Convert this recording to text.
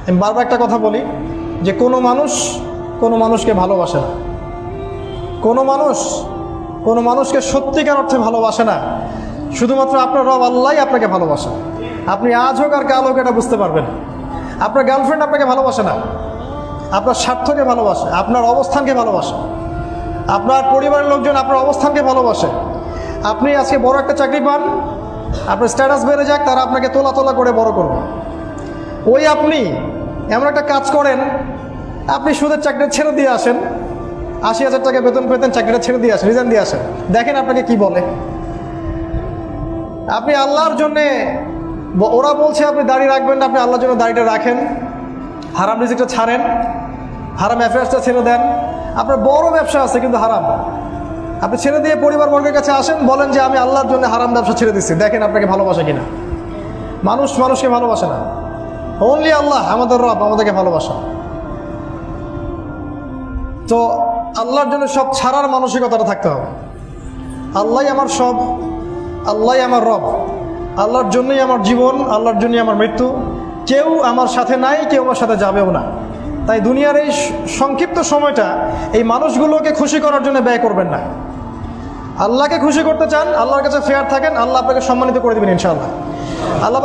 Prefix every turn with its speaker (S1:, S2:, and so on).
S1: আমি বারবার একটা কথা বলি যে কোনো মানুষকে ভালোবাসে না, কোনো মানুষকে সত্যিকার অর্থে ভালোবাসে না। শুধুমাত্র আপনার রব আল্লাহই আপনাকে ভালোবাসে। আপনি আজ হোক আর কাল হোক এটা বুঝতে পারবেন। আপনার গার্লফ্রেন্ড আপনাকে ভালোবাসে না, আপনার স্বার্থকে ভালোবাসে, আপনার অবস্থানকে ভালোবাসে, আপনার পরিবারের লোকজন আপনার অবস্থানকে ভালোবাসে। আপনি আজকে বড় একটা চাকরি পান, আপনার স্ট্যাটাস বেড়ে যাক, তারা আপনাকে তোলা তোলা করে বড় করবে। ওই আপনি এমন একটা কাজ করেন, আপনি সুদের চাকরিটা ছেড়ে দিয়ে আসেন, ৮০,০০০ টাকা বেতন পেতেন, চাকরিটা ছেড়ে দিয়ে আসেন, রিজাইন দিয়ে আসেন, দেখেন আপনাকে কি বলে। আপনি আল্লাহর জন্যে, ওরা বলছে আপনি দাড়ি রাখবেন না, আপনি আল্লাহর জন্য দাড়িটা রাখেন, হারাম রিজিকটা ছাড়েন, হারাম অ্যাফেয়ার্সটা ছেড়ে দেন। আপনার বড় ব্যবসা আছে কিন্তু হারাম, আপনি ছেড়ে দিয়ে পরিবারবর্গের কাছে আসেন, বলেন যে আমি আল্লাহর জন্য হারাম ব্যবসা ছেড়ে দিচ্ছি, দেখেন আপনাকে ভালোবাসে কিনা। মানুষকে ভালোবাসে না, অনলি আল্লাহ আমাদের রব আমাদেরকে ভালোবাসে। তো আল্লাহর জন্য সব ছাড়ার মানসিকতাটা থাকতে হবে। আল্লাহই আমার সব, আল্লাহই আমার রব, আল্লাহর জন্যই আমার জীবন, আল্লাহর জন্যই আমার মৃত্যু। কেউ আমার সাথে নাই, কেউ আমার সাথে যাবেও না। তাই দুনিয়ার এই সংক্ষিপ্ত সময়টা এই মানুষগুলোকে খুশি করার জন্য ব্যয় করবেন না। আল্লাহকে খুশি করতে চান, আল্লাহর কাছে ফেয়ার থাকেন, আল্লাহ আপনাকে সম্মানিত করে দেবেন ইনশাআল্লাহ। আল্লাহ